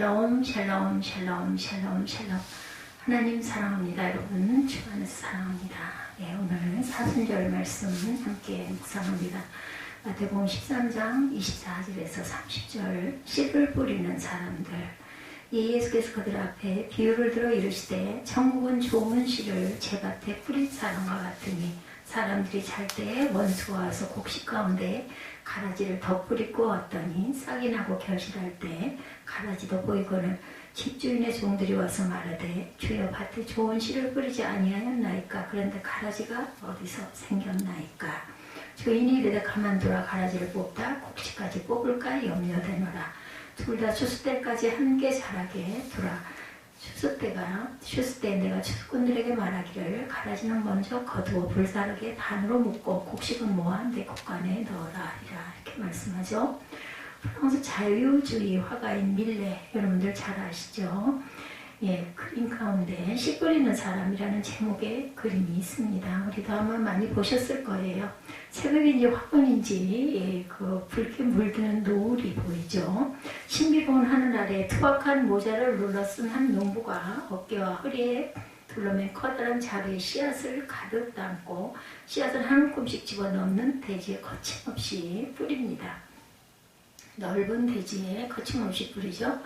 샬롬 샬롬 샬롬 샬롬 샬롬. 하나님 사랑합니다. 여러분 주 안에서 사랑합니다. 네, 오늘 사순절 말씀 함께 묵상합니다. 마태복음 13장 24절에서 30절. 씨를 뿌리는 사람들. 예수께서 그들 앞에 비유를 들어 이르시되 천국은 좋은 씨를 제밭에 뿌린 사람과 같으니 사람들이 잘 때 원수가 와서 곡식 가운데 가라지를 덧뿌리 꾸었더니 싹이 나고 결실할 때 가라지도 보이거늘 집주인의 종들이 와서 말하되 주여 밭에 좋은 씨를 뿌리지 아니하였나이까. 그런데 가라지가 어디서 생겼나이까. 주인이 이르되 가만두라. 가라지를 뽑다 곡식까지 뽑을까 염려되노라. 둘 다 추수 때까지 함께 자라게 두라. 추수 때 내가 추수꾼들에게 말하기를 가라지는 먼저 거두어 불사르게 단으로 묶고 곡식은 모아 내 곡간에 넣어라 하리라. 이렇게 말씀하죠. 프랑스 자유주의 화가인 밀레, 여러분들 잘 아시죠? 예, 그림 가운데 씨 뿌리는 사람이라는 제목의 그림이 있습니다. 우리도 아마 많이 보셨을 거예요. 새벽인지 화분인지 예, 그 붉게 물드는 노을이 보이죠. 신비로운 하늘 아래 투박한 모자를 눌러쓴 한 농부가 어깨와 허리에 둘러맨 커다란 자루에 씨앗을 가득 담고 씨앗을 한 움큼씩 집어넣는 대지에 거침없이 뿌립니다. 넓은 대지에 거침없이 뿌리죠.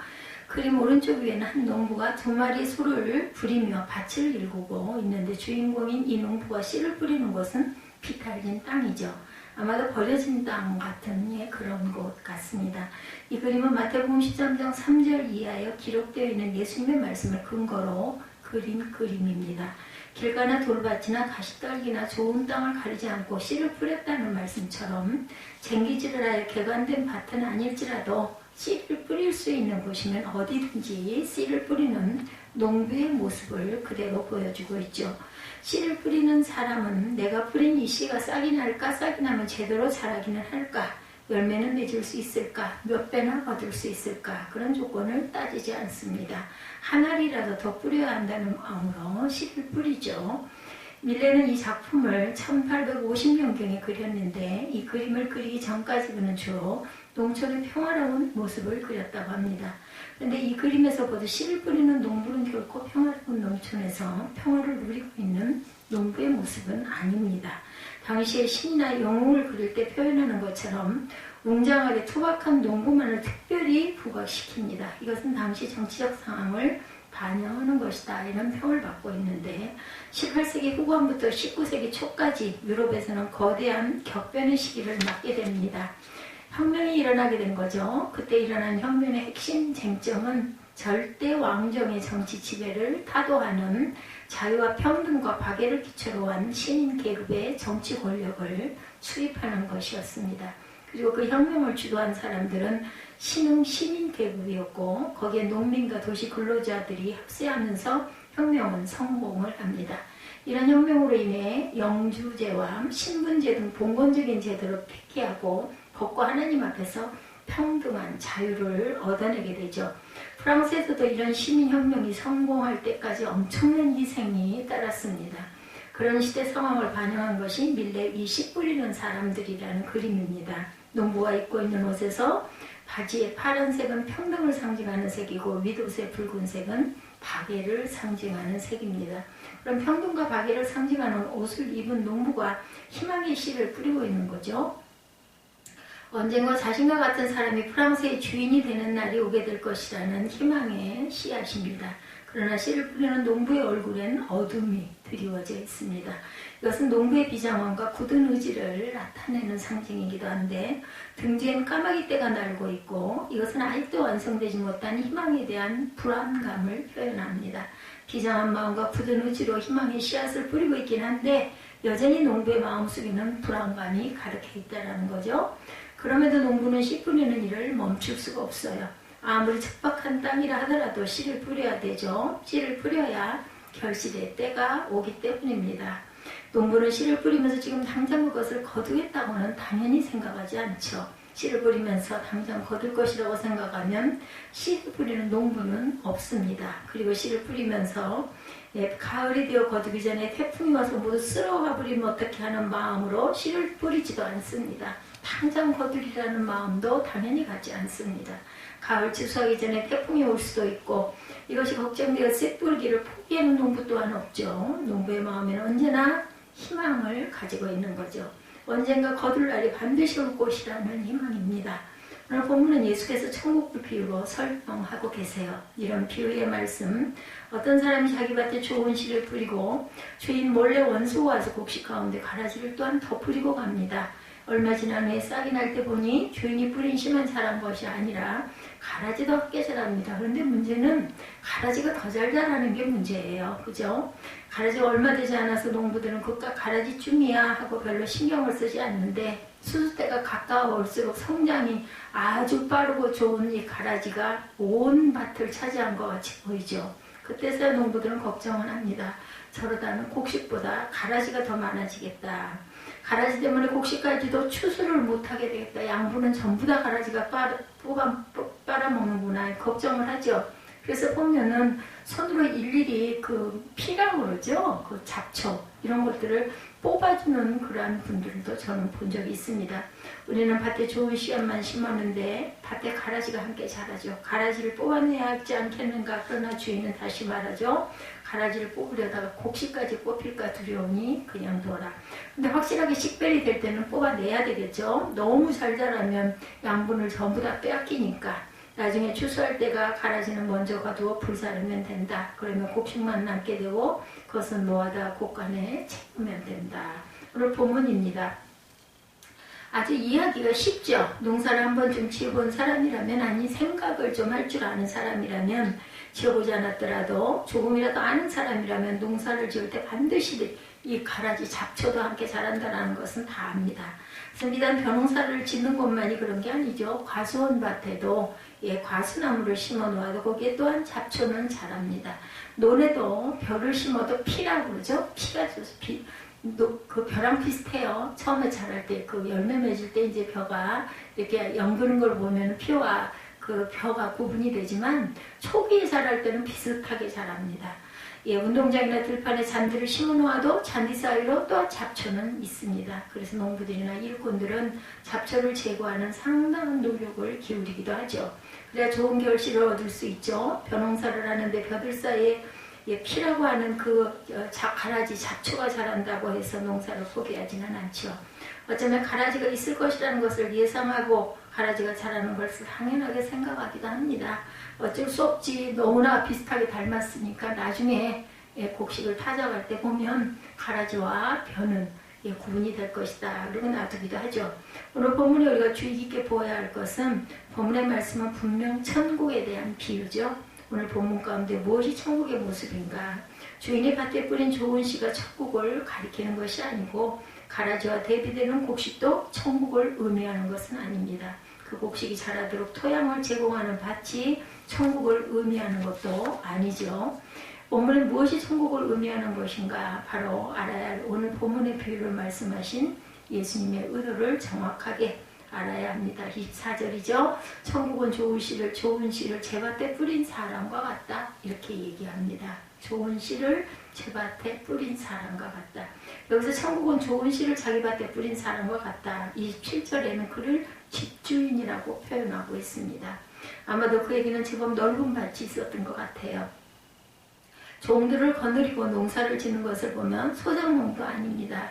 그림 오른쪽 위에는 한 농부가 두 마리 소를 부리며 밭을 일구고 있는데 주인공인 이 농부가 씨를 뿌리는 곳은 비탈진 땅이죠. 아마도 버려진 땅 같은 예, 그런 곳 같습니다. 이 그림은 마태복음 13장 3절 이하에 기록되어 있는 예수님의 말씀을 근거로 그린 그림입니다. 길가나 돌밭이나 가시떨기나 좋은 땅을 가리지 않고 씨를 뿌렸다는 말씀처럼 쟁기질을 하여 개간된 밭은 아닐지라도 씨를 뿌릴 수 있는 곳이면 어디든지 씨를 뿌리는 농부의 모습을 그대로 보여주고 있죠. 씨를 뿌리는 사람은 내가 뿌린 이 씨가 싹이 날까, 싹이 나면 제대로 자라기는 할까, 열매는 맺을 수 있을까, 몇 배나 얻을 수 있을까, 그런 조건을 따지지 않습니다. 한 알이라도 더 뿌려야 한다는 마음으로 씨를 뿌리죠. 밀레는 이 작품을 1850년경에 그렸는데 이 그림을 그리기 전까지는 주로 농촌의 평화로운 모습을 그렸다고 합니다. 그런데 이 그림에서 보듯 씨를 뿌리는 농부는 결코 평화로운 농촌에서 평화를 누리고 있는 농부의 모습은 아닙니다. 당시에 신이나 영웅을 그릴 때 표현하는 것처럼 웅장 아래 투박한 농부만을 특별히 부각시킵니다. 이것은 당시 정치적 상황을 반영하는 것이다, 이런 평을 받고 있는데 18세기 후반부터 19세기 초까지 유럽에서는 거대한 격변의 시기를 맞게 됩니다. 혁명이 일어나게 된 거죠. 그때 일어난 혁명의 핵심 쟁점은 절대 왕정의 정치 지배를 타도하는 자유와 평등과 박애를 기초로 한 시민 계급의 정치 권력을 수립하는 것이었습니다. 그리고 그 혁명을 주도한 사람들은 신흥 시민 계급이었고 거기에 농민과 도시 근로자들이 합세하면서 혁명은 성공을 합니다. 이런 혁명으로 인해 영주제와 신분제 등 봉건적인 제도를 폐기하고 법과 하나님 앞에서 평등한 자유를 얻어내게 되죠. 프랑스에서도 이런 시민혁명이 성공할 때까지 엄청난 희생이 따랐습니다. 그런 시대 상황을 반영한 것이 밀레 이 씨 뿌리는 사람들이라는 그림입니다. 농부가 입고 있는 옷에서 바지의 파란색은 평등을 상징하는 색이고 윗옷의 붉은색은 박애를 상징하는 색입니다. 그럼 평등과 박애를 상징하는 옷을 입은 농부가 희망의 씨를 뿌리고 있는 거죠. 언젠가 자신과 같은 사람이 프랑스의 주인이 되는 날이 오게 될 것이라는 희망의 씨앗입니다. 그러나 씨를 뿌리는 농부의 얼굴엔 어둠이 드리워져 있습니다. 이것은 농부의 비장함과 굳은 의지를 나타내는 상징이기도 한데 등지엔 까마귀 떼가 날고 있고 이것은 아직도 완성되지 못한 희망에 대한 불안감을 표현합니다. 비장한 마음과 굳은 의지로 희망의 씨앗을 뿌리고 있긴 한데 여전히 농부의 마음속에는 불안감이 가득해 있다는 거죠. 그럼에도 농부는 씨 뿌리는 일을 멈출 수가 없어요. 아무리 척박한 땅이라 하더라도 씨를 뿌려야 되죠. 씨를 뿌려야 결실의 때가 오기 때문입니다. 농부는 씨를 뿌리면서 지금 당장 그것을 거두겠다고는 당연히 생각하지 않죠. 씨를 뿌리면서 당장 거둘 것이라고 생각하면 씨를 뿌리는 농부는 없습니다. 그리고 씨를 뿌리면서 가을이 되어 거두기 전에 태풍이 와서 모두 쓸어와 버리면 어떻게 하는 마음으로 씨를 뿌리지도 않습니다. 당장 거두리라는 마음도 당연히 갖지 않습니다. 가을 추수하기 전에 태풍이 올 수도 있고 이것이 걱정되어 씨 뿌리기를 포기하는 농부 또한 없죠. 농부의 마음에는 언제나 희망을 가지고 있는 거죠. 언젠가 거둘 날이 반드시 올 것이라는 희망입니다. 오늘 본문은 예수께서 천국을 비유로 설명하고 계세요. 이런 비유의 말씀, 어떤 사람이 자기 밭에 좋은 씨를 뿌리고 주인 몰래 원수가 와서 곡식 가운데 가라지를 또한 더 뿌리고 갑니다. 얼마 지난 후에 싹이 날 때 보니 주인이 뿌린 씨만 자란 것이 아니라 가라지도 함께 자랍니다. 그런데 문제는 가라지가 더 잘 자라는 게 문제예요. 그죠? 가라지가 얼마 되지 않아서 농부들은 그깟 가라지쯤이야 하고 별로 신경을 쓰지 않는데 수수 때가 가까워올수록 성장이 아주 빠르고 좋은 이 가라지가 온 밭을 차지한 것 같이 보이죠. 그때서야 농부들은 걱정을 합니다. 저러다는 곡식보다 가라지가 더 많아지겠다. 가라지 때문에 곡식까지도 추수를 못하게 되겠다. 양분은 전부 다 가라지가 빨아먹는구나. 걱정을 하죠. 그래서 보면은 손으로 일일이 그 피라고 그러죠. 그 잡초 이런 것들을 뽑아주는 그러한 분들도 저는 본 적이 있습니다. 우리는 밭에 좋은 씨앗만 심었는데 밭에 가라지가 함께 자라죠. 가라지를 뽑아내야 하지 않겠는가. 그러나 주인은 다시 말하죠. 가라지를 뽑으려다가 곡식까지 뽑힐까 두려우니 그냥 둬라. 근데 확실하게 식별이 될 때는 뽑아내야 되겠죠. 너무 잘 자라면 양분을 전부 다 빼앗기니까 나중에 추수할 때가 가라지는 먼저 가두어 불사르면 된다. 그러면 곡식만 남게 되고 그것은 모아다 곳간에 채우면 된다. 오늘 본문입니다. 아주 이해하기가 쉽죠. 농사를 한 번쯤 지어본 사람이라면, 아니 생각을 좀 할 줄 아는 사람이라면, 지어보지 않았더라도 조금이라도 아는 사람이라면 농사를 지을 때 반드시 이 가라지 잡초도 함께 자란다는 것은 다 압니다. 그래서 비단 벼농사를 짓는 것만이 그런 게 아니죠. 과수원 밭에도 과수나무를 심어 놓아도 거기에 또한 잡초는 자랍니다. 논에도 벼를 심어도 피라고 그러죠. 피가 그 벼랑 비슷해요. 처음에 자랄 때 그 열매 맺을 때 이제 벼가 이렇게 연그는 걸 보면 피와 그 벼가 구분이 되지만 초기에 자랄 때는 비슷하게 자랍니다. 운동장이나 들판에 잔디를 심어 놓아도 잔디 사이로 또 잡초는 있습니다. 그래서 농부들이나 일꾼들은 잡초를 제거하는 상당한 노력을 기울이기도 하죠. 그래야 좋은 결실을 얻을 수 있죠. 벼농사를 하는데 벼들 사이에 피라고 하는 그 가라지 잡초가 자란다고 해서 농사를 포기하지는 않죠. 어쩌면 가라지가 있을 것이라는 것을 예상하고 가라지가 자라는 것을 당연하게 생각하기도 합니다. 어쩔 수 없지. 너무나 비슷하게 닮았으니까 나중에 곡식을 타져갈 때 보면 가라지와 벼는 구분이 될 것이다. 그리고 놔두기도 하죠. 오늘 본문에 우리가 주의 깊게 보아야 할 것은 본문의 말씀은 분명 천국에 대한 비유죠. 오늘 본문 가운데 무엇이 천국의 모습인가? 주인이 밭에 뿌린 좋은 씨가 천국을 가리키는 것이 아니고 가라지와 대비되는 곡식도 천국을 의미하는 것은 아닙니다. 그 곡식이 자라도록 토양을 제공하는 밭이 천국을 의미하는 것도 아니죠. 본문에 무엇이 천국을 의미하는 것인가? 바로 알아야 할 오늘 본문의 비유를 말씀하신 예수님의 의도를 정확하게 알아야 합니다. 24절이죠. 천국은 좋은 씨를 제 밭에 뿌린 사람과 같다. 이렇게 얘기합니다. 좋은 씨를 제 밭에 뿌린 사람과 같다. 여기서 천국은 좋은 씨를 자기 밭에 뿌린 사람과 같다. 27절에는 그를 집주인이라고 표현하고 있습니다. 아마도 그에게는 제법 넓은 밭이 있었던 것 같아요. 종들을 거느리고 농사를 짓는 것을 보면 소작농도 아닙니다.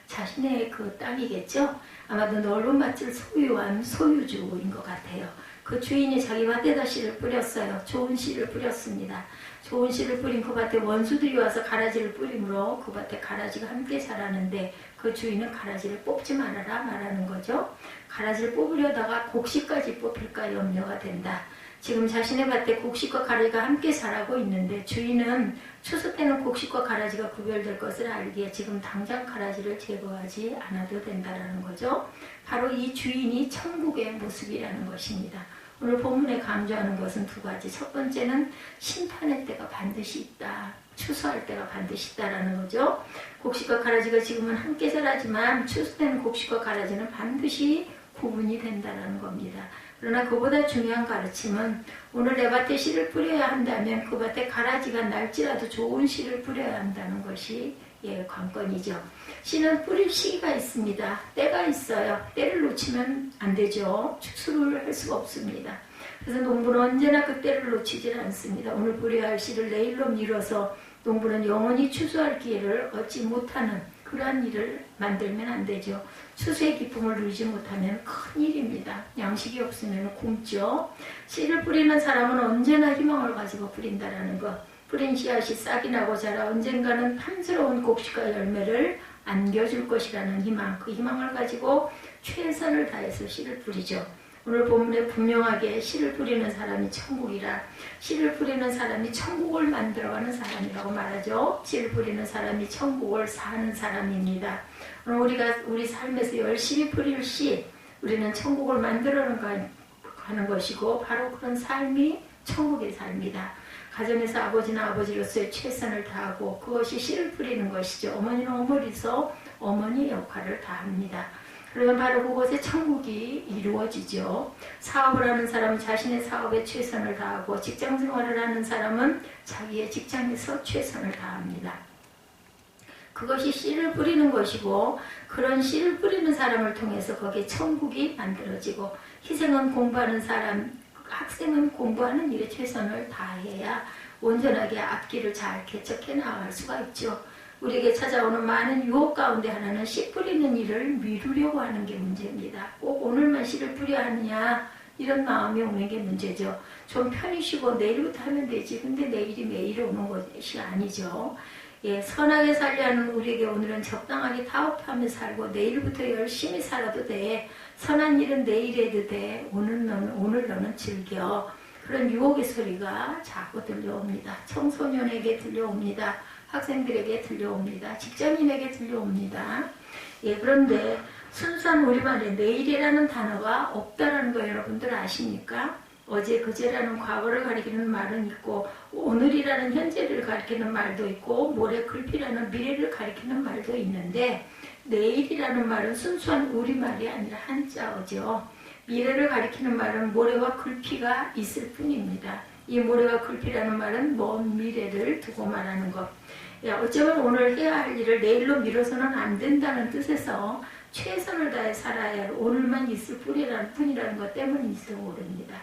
자신의 그 땅이겠죠. 아마도 넓은 밭을 소유한 소유주인 것 같아요. 그 주인이 자기 밭에다 씨를 뿌렸어요. 좋은 씨를 뿌렸습니다. 좋은 씨를 뿌린 그 밭에 원수들이 와서 가라지를 뿌림으로 그 밭에 가라지가 함께 자라는데 그 주인은 가라지를 뽑지 말아라 말하는 거죠. 가라지를 뽑으려다가 곡식까지 뽑힐까 염려가 된다. 지금 자신의 밭에 곡식과 가라지가 함께 자라고 있는데 주인은 추수 때는 곡식과 가라지가 구별될 것을 알기에 지금 당장 가라지를 제거하지 않아도 된다는 거죠. 바로 이 주인이 천국의 모습이라는 것입니다. 오늘 본문에 강조하는 것은 두 가지. 첫 번째는 심판의 때가 반드시 있다. 추수할 때가 반드시 있다라는 거죠. 곡식과 가라지가 지금은 함께 자라지만 추수 때는 곡식과 가라지는 반드시 구분이 된다는 겁니다. 그러나 그보다 중요한 가르침은 오늘 내 밭에 씨를 뿌려야 한다면 그 밭에 가라지가 날지라도 좋은 씨를 뿌려야 한다는 것이 관건이죠. 씨는 뿌릴 시기가 있습니다. 때가 있어요. 때를 놓치면 안 되죠. 추수를 할 수가 없습니다. 그래서 농부는 언제나 그때를 놓치질 않습니다. 오늘 뿌려야 할 씨를 내일로 미뤄서 농부는 영원히 추수할 기회를 얻지 못하는 그러한 일을 만들면 안 되죠. 추수의 기쁨을 누리지 못하면 큰일입니다. 양식이 없으면 굶죠. 씨를 뿌리는 사람은 언제나 희망을 가지고 뿌린다라는 것. 뿌린 씨앗이 싹이 나고 자라 언젠가는 탐스러운 곡식과 열매를 안겨줄 것이라는 희망. 그 희망을 가지고 최선을 다해서 씨를 뿌리죠. 오늘 본문에 분명하게 씨를 뿌리는 사람이 천국이라, 씨를 뿌리는 사람이 천국을 만들어가는 사람이라고 말하죠. 씨를 뿌리는 사람이 천국을 사는 사람입니다. 오늘 우리가 우리 삶에서 열심히 뿌릴 씨, 우리는 천국을 만들어가는 것이고 바로 그런 삶이 천국의 삶이다. 가정에서 아버지나 아버지로서의 최선을 다하고 그것이 씨를 뿌리는 것이죠. 어머니는 어머니서 어머니의 역할을 다합니다. 그러면 바로 그곳에 천국이 이루어지죠. 사업을 하는 사람은 자신의 사업에 최선을 다하고 직장생활을 하는 사람은 자기의 직장에서 최선을 다합니다. 그것이 씨를 뿌리는 것이고 그런 씨를 뿌리는 사람을 통해서 거기에 천국이 만들어지고 희생은 공부하는 사람, 학생은 공부하는 일에 최선을 다해야 온전하게 앞길을 잘 개척해 나갈 수가 있죠. 우리에게 찾아오는 많은 유혹 가운데 하나는 씨 뿌리는 일을 미루려고 하는 게 문제입니다. 꼭 오늘만 씨를 뿌려야 하느냐 이런 마음이 오는 게 문제죠. 좀 편히 쉬고 내일부터 하면 되지. 근데 내일이 매일 오는 것이 아니죠. 예, 선하게 살려 하는 우리에게 오늘은 적당하게 타협하며 살고 내일부터 열심히 살아도 돼. 선한 일은 내일 해도 돼. 오늘 너는 즐겨. 그런 유혹의 소리가 자꾸 들려옵니다. 청소년에게 들려옵니다. 학생들에게 들려옵니다. 직장인에게 들려옵니다. 예, 그런데 순수한 우리말에 내일이라는 단어가 없다라는 거 여러분들 아십니까? 어제 그제라는 과거를 가리키는 말은 있고 오늘이라는 현재를 가리키는 말도 있고 모레 글피라는 미래를 가리키는 말도 있는데 내일이라는 말은 순수한 우리말이 아니라 한자어죠. 미래를 가리키는 말은 모래와 글피가 있을 뿐입니다. 이 모래와 글피라는 말은 먼 미래를 두고 말하는 것. 어쩌면 오늘 해야 할 일을 내일로 미뤄서는 안 된다는 뜻에서 최선을 다해 살아야 할 오늘만 있을 뿐이라는 것 때문일지도 모릅니다.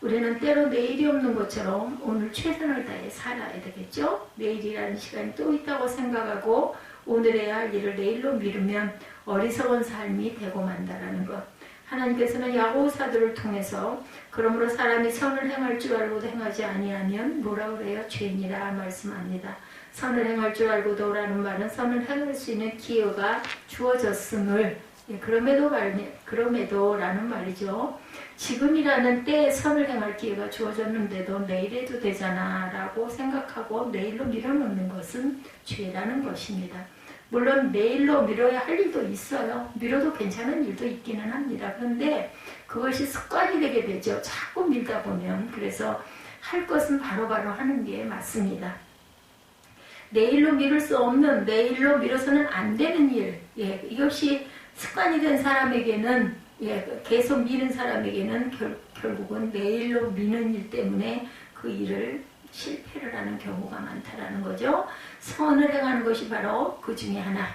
우리는 때로 내일이 없는 것처럼 오늘 최선을 다해 살아야 되겠죠? 내일이라는 시간이 또 있다고 생각하고 오늘 해야 할 일을 내일로 미루면 어리석은 삶이 되고 만다라는 것. 하나님께서는 야고보사도를 통해서 그러므로 사람이 선을 행할 줄 알고도 행하지 아니하면 뭐라 그래요? 죄인이라 말씀합니다. 선을 행할 줄 알고도 라는 말은 선을 행할 수 있는 기회가 주어졌음을 그럼에도 라는 말이죠. 지금이라는 때에 선을 행할 기회가 주어졌는데도 내일 해도 되잖아 라고 생각하고 내일로 밀어놓는 것은 죄라는 것입니다. 물론 내일로 미뤄야 할 일도 있어요. 미뤄도 괜찮은 일도 있기는 합니다. 그런데 그것이 습관이 되게 되죠. 자꾸 밀다 보면. 그래서 할 것은 바로바로 하는 게 맞습니다. 내일로 미룰 수 없는, 내일로 미뤄서는 안 되는 일, 예, 이것이 습관이 된 사람에게는, 예, 계속 미는 사람에게는 결국은 내일로 미는 일 때문에 그 일을 실패를 하는 경우가 많다라는 거죠. 선을 행하는 것이 바로 그 중에 하나.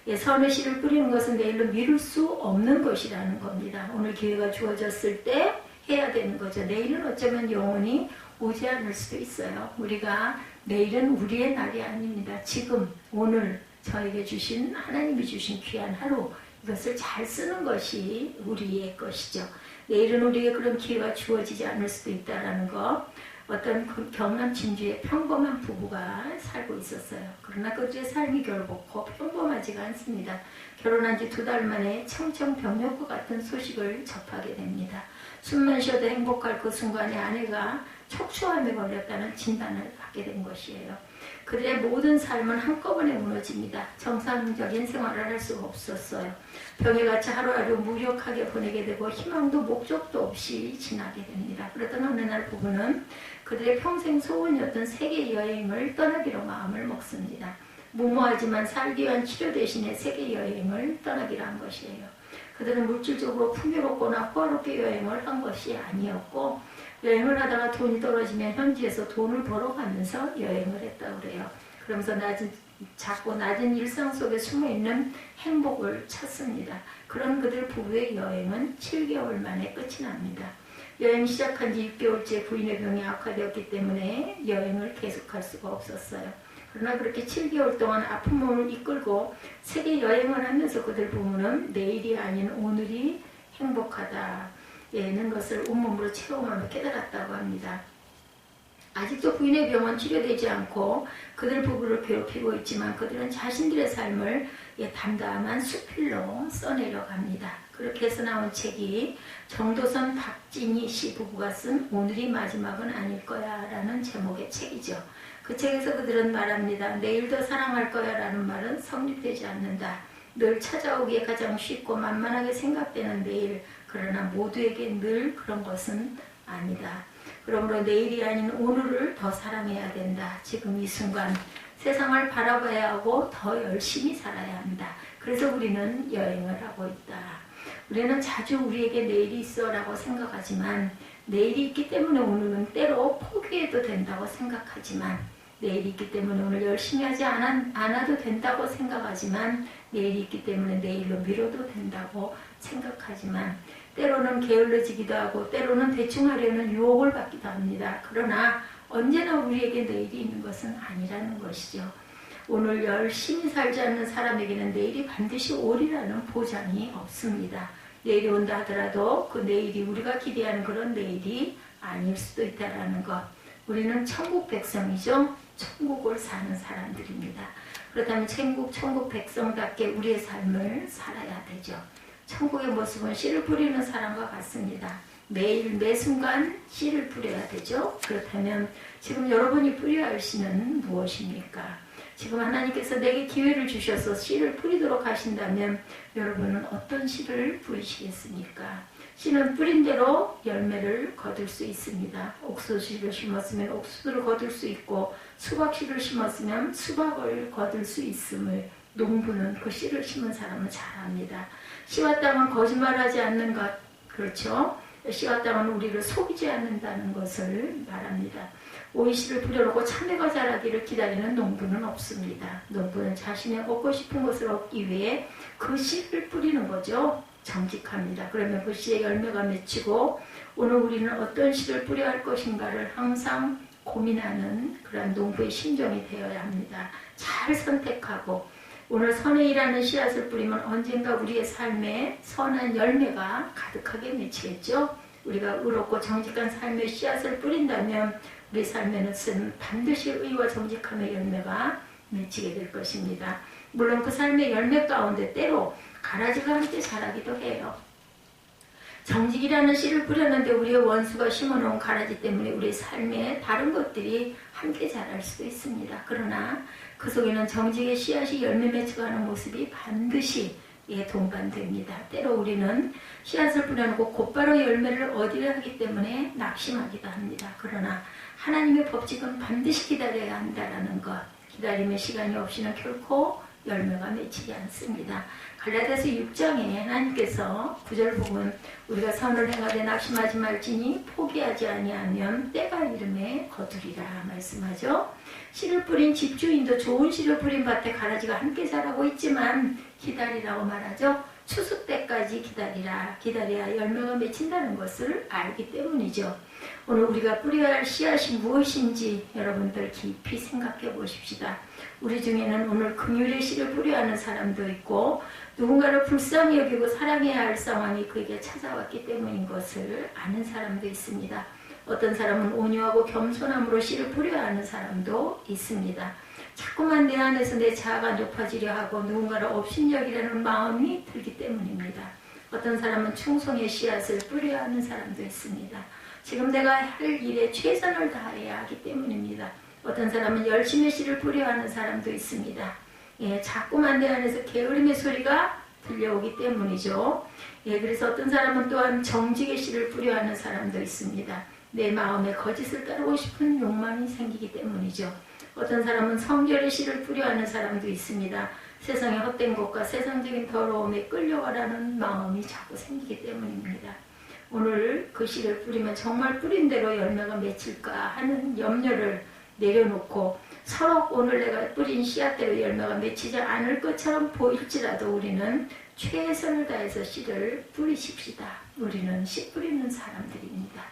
예, 선의 씨를 뿌리는 것은 내일로 미룰 수 없는 것이라는 겁니다. 오늘 기회가 주어졌을 때 해야 되는 거죠. 내일은 어쩌면 영원히 오지 않을 수도 있어요. 우리가 내일은 우리의 날이 아닙니다. 지금 오늘 저에게 주신 하나님이 주신 귀한 하루 이것을 잘 쓰는 것이 우리의 것이죠. 내일은 우리에게 그런 기회가 주어지지 않을 수도 있다는 거. 어떤 경남 진주에 평범한 부부가 살고 있었어요. 그러나 그들의 삶이 결코 평범하지가 않습니다. 결혼한 지 2달 만에 청천벽력과 같은 소식을 접하게 됩니다. 숨만 쉬어도 행복할 그 순간에 아내가 척추암에 걸렸다는 진단을 받게 된 것이에요. 그들의 모든 삶은 한꺼번에 무너집니다. 정상적인 생활을 할 수가 없었어요. 병에 갇혀 하루하루 무력하게 보내게 되고 희망도 목적도 없이 지나게 됩니다. 그러던 어느 날 부부는 그들의 평생 소원이었던 세계 여행을 떠나기로 마음을 먹습니다. 무모하지만 살기 위한 치료 대신에 세계 여행을 떠나기로 한 것이에요. 그들은 물질적으로 풍요롭거나 호화롭게 여행을 한 것이 아니었고 여행을 하다가 돈이 떨어지면 현지에서 돈을 벌어가면서 여행을 했다고 그래요. 그러면서 작고 낮은 일상 속에 숨어있는 행복을 찾습니다. 그런 그들 부부의 여행은 7개월 만에 끝이 납니다. 여행 시작한 지 6개월째 부인의 병이 악화되었기 때문에 여행을 계속할 수가 없었어요. 그러나 그렇게 7개월 동안 아픈 몸을 이끌고 세계 여행을 하면서 그들 부모는 내일이 아닌 오늘이 행복하다는 것을 온몸으로 체험하며 깨달았다고 합니다. 아직도 부인의 병은 치료되지 않고 그들 부부를 괴롭히고 있지만 그들은 자신들의 삶을 담담한 수필로 써내려 갑니다. 그렇게 해서 나온 책이 정도선 박진희 씨 부부가 쓴 오늘이 마지막은 아닐 거야 라는 제목의 책이죠. 그 책에서 그들은 말합니다. 내일도 사랑할 거야 라는 말은 성립되지 않는다. 늘 찾아오기에 가장 쉽고 만만하게 생각되는 내일, 그러나 모두에게 늘 그런 것은 아니다. 그러므로 내일이 아닌 오늘을 더 사랑해야 된다. 지금 이 순간 세상을 바라봐야 하고 더 열심히 살아야 합니다. 그래서 우리는 여행을 하고 있다. 우리는 자주 우리에게 내일이 있어 라고 생각하지만 내일이 있기 때문에 오늘은 때로 포기해도 된다고 생각하지만 내일이 있기 때문에 오늘 열심히 하지 않아도 된다고 생각하지만 내일이 있기 때문에 내일로 미뤄도 된다고 생각하지만 때로는 게을러지기도 하고 때로는 대충 하려는 유혹을 받기도 합니다. 그러나 언제나 우리에게 내일이 있는 것은 아니라는 것이죠. 오늘 열심히 살지 않는 사람에게는 내일이 반드시 오리라는 보장이 없습니다. 내일이 온다 하더라도 그 내일이 우리가 기대하는 그런 내일이 아닐 수도 있다는 것. 우리는 천국 백성이죠. 천국을 사는 사람들입니다. 그렇다면 천국 백성답게 우리의 삶을 살아야 되죠. 천국의 모습은 씨를 뿌리는 사람과 같습니다. 매일 매 순간 씨를 뿌려야 되죠. 그렇다면 지금 여러분이 뿌려야 할 씨는 무엇입니까? 지금 하나님께서 내게 기회를 주셔서 씨를 뿌리도록 하신다면 여러분은 어떤 씨를 뿌리시겠습니까? 씨는 뿌린 대로 열매를 거둘 수 있습니다. 옥수수를 심었으면 옥수수를 거둘 수 있고 수박씨를 심었으면 수박을 거둘 수 있음을 농부는 그 씨를 심은 사람은 잘 압니다. 씨와 땅은 거짓말하지 않는 것, 그렇죠? 씨와 땅은 우리를 속이지 않는다는 것을 말합니다. 오이씨를 뿌려놓고 참외가 자라기를 기다리는 농부는 없습니다. 농부는 자신의 얻고 싶은 것을 얻기 위해 그 씨를 뿌리는 거죠. 정직합니다. 그러면 그 씨의 열매가 맺히고 오늘 우리는 어떤 씨를 뿌려야 할 것인가를 항상 고민하는 그런 농부의 심정이 되어야 합니다. 잘 선택하고 오늘 선의 일하는 씨앗을 뿌리면 언젠가 우리의 삶에 선한 열매가 가득하게 맺히겠죠. 우리가 의롭고 정직한 삶의 씨앗을 뿌린다면 우리 삶에는 반드시 의와 정직함의 열매가 맺히게 될 것입니다. 물론 그 삶의 열매 가운데 때로 가라지가 함께 자라기도 해요. 정직이라는 씨를 뿌렸는데 우리의 원수가 심어놓은 가라지 때문에 우리 삶에 다른 것들이 함께 자랄 수도 있습니다. 그러나 그 속에는 정직의 씨앗이 열매 맺혀가는 모습이 반드시 동반됩니다. 때로 우리는 씨앗을 뿌려놓고 곧바로 열매를 얻으려 하기 때문에 낙심하기도 합니다. 그러나 하나님의 법칙은 반드시 기다려야 한다는 것. 기다림의 시간이 없이는 결코 열매가 맺히지 않습니다. 갈라디아서 6장에 하나님께서 9절 보면 우리가 선을 행하되 낙심하지 말지니 포기하지 아니하면 때가 이름에 거두리라 말씀하죠. 씨를 뿌린 집주인도 좋은 씨를 뿌린 밭에 가라지가 함께 자라고 있지만 기다리라고 말하죠. 추수 때까지 기다려야 열매가 맺힌다는 것을 알기 때문이죠. 오늘 우리가 뿌려야 할 씨앗이 무엇인지 여러분들 깊이 생각해 보십시다. 우리 중에는 오늘 긍휼의 씨를 뿌려야 하는 사람도 있고 누군가를 불쌍히 여기고 사랑해야 할 상황이 그에게 찾아왔기 때문인 것을 아는 사람도 있습니다. 어떤 사람은 온유하고 겸손함으로 씨를 뿌려야 하는 사람도 있습니다. 자꾸만 내 안에서 내 자아가 높아지려 하고 누군가를 업신여기려는 마음이 들기 때문입니다. 어떤 사람은 충성의 씨앗을 뿌려야 하는 사람도 있습니다. 지금 내가 할 일에 최선을 다해야 하기 때문입니다. 어떤 사람은 열심히 씨를 뿌려야 하는 사람도 있습니다. 자꾸만 내 안에서 게으름의 소리가 들려오기 때문이죠. 그래서 어떤 사람은 또한 정직의 씨를 뿌려야 하는 사람도 있습니다. 내 마음에 거짓을 따르고 싶은 욕망이 생기기 때문이죠. 어떤 사람은 성결의 씨를 뿌려야 하는 사람도 있습니다. 세상의 헛된 것과 세상적인 더러움에 끌려가라는 마음이 자꾸 생기기 때문입니다. 오늘 그 씨를 뿌리면 정말 뿌린 대로 열매가 맺힐까 하는 염려를 내려놓고 서로 오늘 내가 뿌린 씨앗대로 열매가 맺히지 않을 것처럼 보일지라도 우리는 최선을 다해서 씨를 뿌리십시다. 우리는 씨 뿌리는 사람들입니다.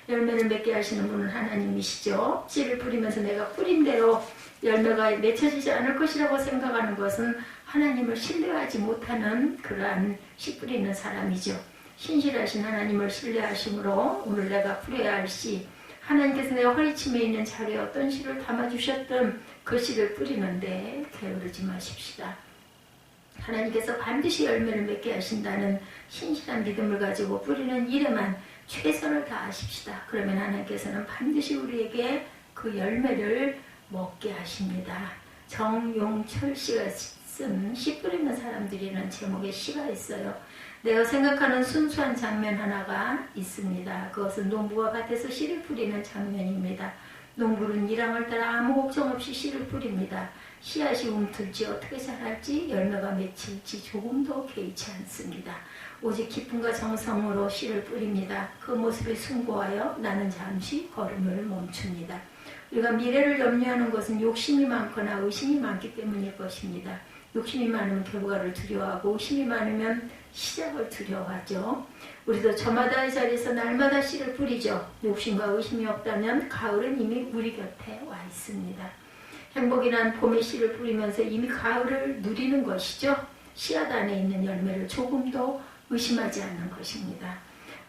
열매를 맺게 하시는 분은 하나님이시죠. 씨를 뿌리면서 내가 뿌린 대로 열매가 맺혀지지 않을 것이라고 생각하는 것은 하나님을 신뢰하지 못하는 그러한 씨 뿌리는 사람이죠. 신실하신 하나님을 신뢰하심으로 오늘 내가 뿌려야 할 씨, 하나님께서 내 허리춤에 있는 자리에 어떤 씨를 담아주셨든 그 씨를 뿌리는데 게으르지 마십시다. 하나님께서 반드시 열매를 맺게 하신다는 신실한 믿음을 가지고 뿌리는 일에만 최선을 다하십시다. 그러면 하나님께서는 반드시 우리에게 그 열매를 먹게 하십니다. 정용철 씨가 쓴 씨 뿌리는 사람들이라는 제목의 시가 있어요. 내가 생각하는 순수한 장면 하나가 있습니다. 그것은 농부가 밭에서 씨를 뿌리는 장면입니다. 농부는 일왕을 따라 아무 걱정 없이 씨를 뿌립니다. 씨앗이 움틀지 어떻게 자랄지 열매가 맺힐지 조금도 개의치 않습니다. 오직 기쁨과 정성으로 씨를 뿌립니다. 그 모습에 숭고하여 나는 잠시 걸음을 멈춥니다. 우리가 미래를 염려하는 것은 욕심이 많거나 의심이 많기 때문일 것입니다. 욕심이 많으면 결과를 두려워하고 의심이 많으면 시작을 두려워하죠. 우리도 저마다의 자리에서 날마다 씨를 뿌리죠. 욕심과 의심이 없다면 가을은 이미 우리 곁에 와 있습니다. 행복이 난 봄의 씨를 뿌리면서 이미 가을을 누리는 것이죠. 씨앗 안에 있는 열매를 조금도 의심하지 않는 것입니다.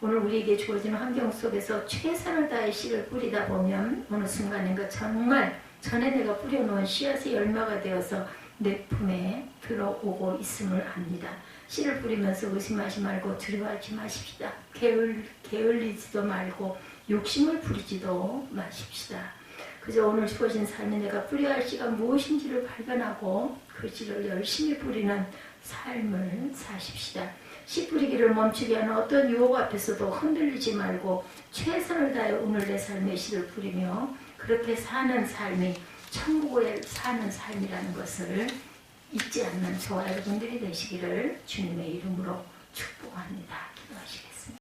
오늘 우리에게 주어진 환경 속에서 최선을 다해 씨를 뿌리다 보면 어느 순간인가 정말 전에 내가 뿌려놓은 씨앗의 열매가 되어서 내 품에 들어오고 있음을 압니다. 씨를 뿌리면서 의심하지 말고 두려워하지 마십시다. 게을리지도 말고 욕심을 부리지도 마십시다. 그저 오늘 주어진 삶에 내가 뿌려야 할 씨가 무엇인지를 발견하고 그 씨를 열심히 뿌리는 삶을 사십시다. 씨 뿌리기를 멈추게 하는 어떤 유혹 앞에서도 흔들리지 말고 최선을 다해 오늘 내 삶의 씨를 뿌리며 그렇게 사는 삶이 천국에 사는 삶이라는 것을 잊지 않는 저와 여러분들이 되시기를 주님의 이름으로 축복합니다. 기도하시겠습니다.